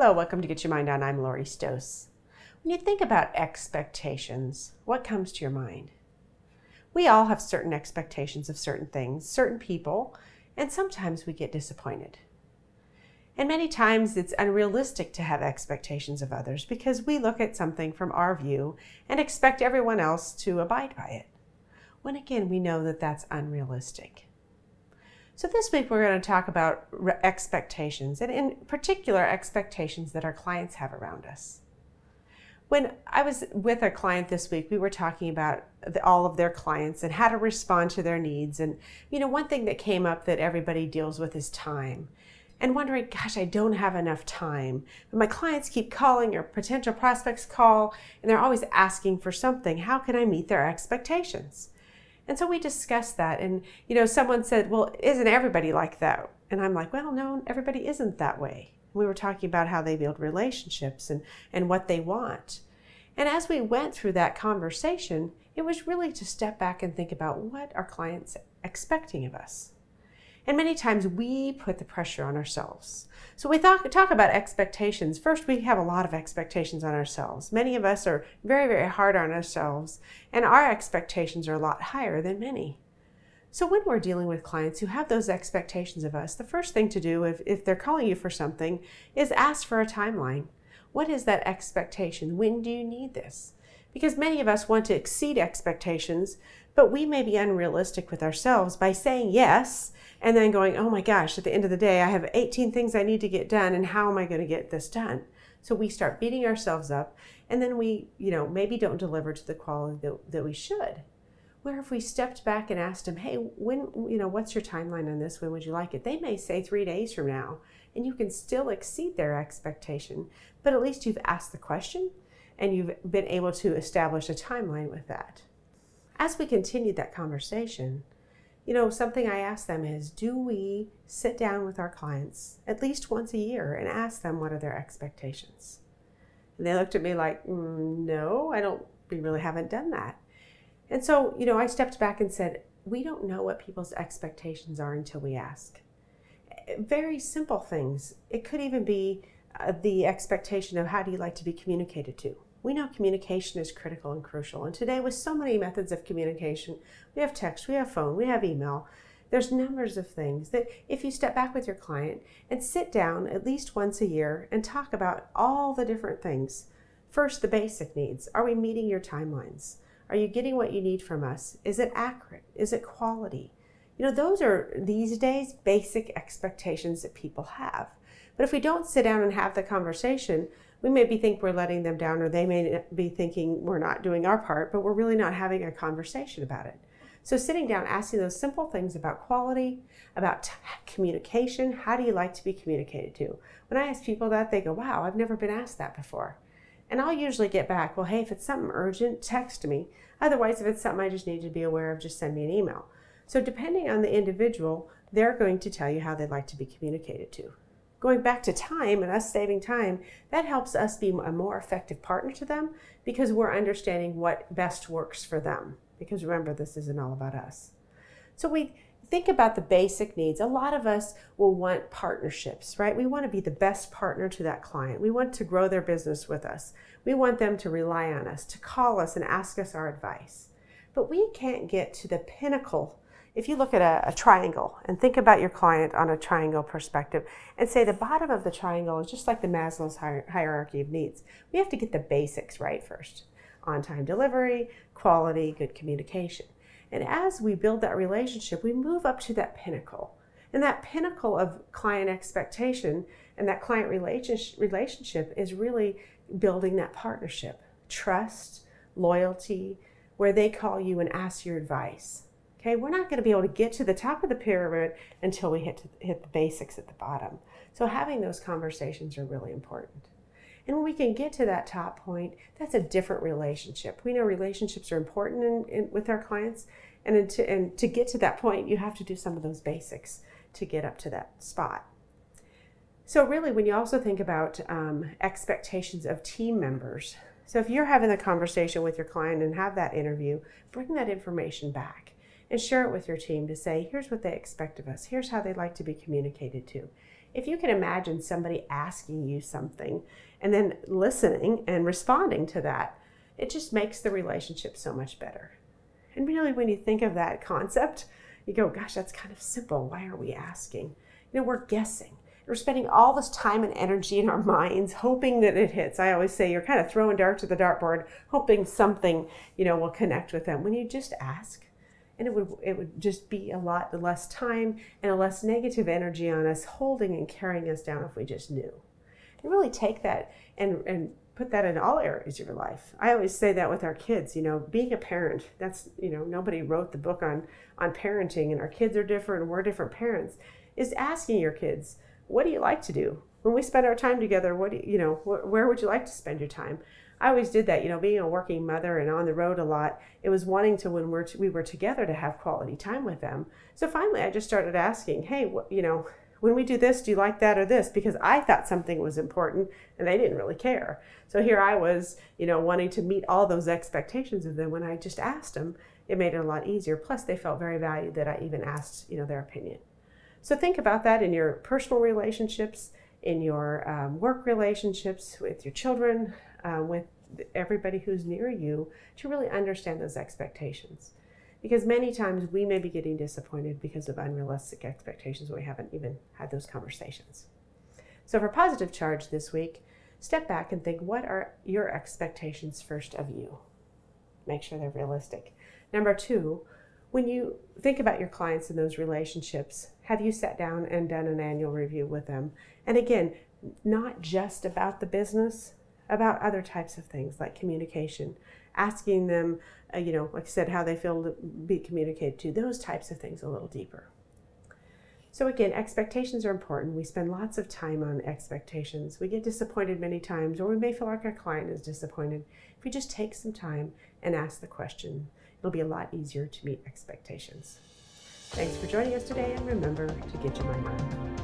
Hello, welcome to Get Your Mind On. I'm Lori Stohs. When you think about expectations, what comes to your mind? We all have certain expectations of certain things, certain people, and sometimes we get disappointed. And many times it's unrealistic to have expectations of others because we look at something from our view and expect everyone else to abide by it. When again, we know that that's unrealistic. So this week we're going to talk about expectations, and in particular expectations that our clients have around us. When I was with a client this week, we were talking about all of their clients and how to respond to their needs. And one thing that came up that everybody deals with is time. And wondering, gosh, I don't have enough time. But my clients keep calling, or potential prospects call, and they're always asking for something. How can I meet their expectations? And so we discussed that, and someone said, well, isn't everybody like that? And I'm like, well, no, everybody isn't that way. We were talking about how they build relationships and what they want. And as we went through that conversation, it was really to step back and think about what our clients expecting of us. And many times we put the pressure on ourselves. So we talk about expectations. First, we have a lot of expectations on ourselves. Many of us are very, very hard on ourselves, and our expectations are a lot higher than many. So when we're dealing with clients who have those expectations of us, the first thing to do if they're calling you for something is ask for a timeline. What is that expectation? When do you need this? Because many of us want to exceed expectations, but we may be unrealistic with ourselves by saying yes and then going, oh my gosh, at the end of the day, I have 18 things I need to get done, and how am I going to get this done? So we start beating ourselves up, and then we, maybe don't deliver to the quality that we should. Where if we stepped back and asked them, hey, what's your timeline on this? When would you like it? They may say 3 days from now, and you can still exceed their expectation, but at least you've asked the question and you've been able to establish a timeline with that. As we continue that conversation, something I ask them is, do we sit down with our clients at least once a year and ask them what are their expectations? And they looked at me like, no, we really haven't done that. And so, I stepped back and said, we don't know what people's expectations are until we ask. Very simple things. It could even be the expectation of how do you like to be communicated to? We know communication is critical and crucial. And today, with so many methods of communication, we have text, we have phone, we have email. There's numbers of things that if you step back with your client and sit down at least once a year and talk about all the different things. First, the basic needs. Are we meeting your timelines? Are you getting what you need from us? Is it accurate? Is it quality? Those are, these days, basic expectations that people have. But if we don't sit down and have the conversation, we maybe think we're letting them down, or they may be thinking we're not doing our part, but we're really not having a conversation about it. So sitting down, asking those simple things about quality, about communication. How do you like to be communicated to? When I ask people that, they go, wow, I've never been asked that before. And I'll usually get back, well, hey, if it's something urgent, text me. Otherwise, if it's something I just need to be aware of, just send me an email. So depending on the individual, they're going to tell you how they'd like to be communicated to. Going back to time and us saving time, that helps us be a more effective partner to them because we're understanding what best works for them. Because remember, this isn't all about us. So we think about the basic needs. A lot of us will want partnerships, right? We want to be the best partner to that client. We want to grow their business with us. We want them to rely on us, to call us and ask us our advice. But we can't get to the pinnacle. If you look at a triangle and think about your client on a triangle perspective and say the bottom of the triangle is just like the Maslow's hierarchy of needs. We have to get the basics right first. On-time delivery, quality, good communication. And as we build that relationship, we move up to that pinnacle. And that pinnacle of client expectation and that client relationship is really building that partnership, trust, loyalty, where they call you and ask your advice. Okay, we're not going to be able to get to the top of the pyramid until we hit the basics at the bottom. So having those conversations are really important. And when we can get to that top point, that's a different relationship. We know relationships are important with our clients, and to get to that point, you have to do some of those basics to get up to that spot. So really, when you also think about expectations of team members, so if you're having a conversation with your client and have that interview, bring that information back and share it with your team to say, here's what they expect of us. Here's how they'd like to be communicated to. If you can imagine somebody asking you something and then listening and responding to that, it just makes the relationship so much better. And really, when you think of that concept, you go, gosh, that's kind of simple. Why are we asking? We're guessing. We're spending all this time and energy in our minds hoping that it hits. I always say you're kind of throwing darts at the dartboard, hoping something, will connect with them. When you just ask, and it would just be a lot less time and a less negative energy on us holding and carrying us down if we just knew. And really take that and put that in all areas of your life. I always say that with our kids, being a parent, that's, nobody wrote the book on parenting, and our kids are different and we're different parents, is asking your kids, what do you like to do? When we spend our time together, where would you like to spend your time? I always did that, being a working mother and on the road a lot, it was wanting to, when we were together, to have quality time with them. So finally, I just started asking, hey, when we do this, do you like that or this? Because I thought something was important and they didn't really care. So here I was, wanting to meet all those expectations of them. When I just asked them, it made it a lot easier. Plus, they felt very valued that I even asked, their opinion. So think about that in your personal relationships, in your work relationships, with your children, with everybody who's near you, to really understand those expectations. Because many times we may be getting disappointed because of unrealistic expectations when we haven't even had those conversations. So for positive charge this week, step back and think, what are your expectations first of you? Make sure they're realistic. Number 2, when you think about your clients and those relationships, have you sat down and done an annual review with them? And again, not just about the business, about other types of things like communication, asking them, like I said, how they feel to be communicated to, those types of things a little deeper. So again, expectations are important. We spend lots of time on expectations. We get disappointed many times, or we may feel like our client is disappointed. If we just take some time and ask the question, it'll be a lot easier to meet expectations. Thanks for joining us today, and remember to get your mind on.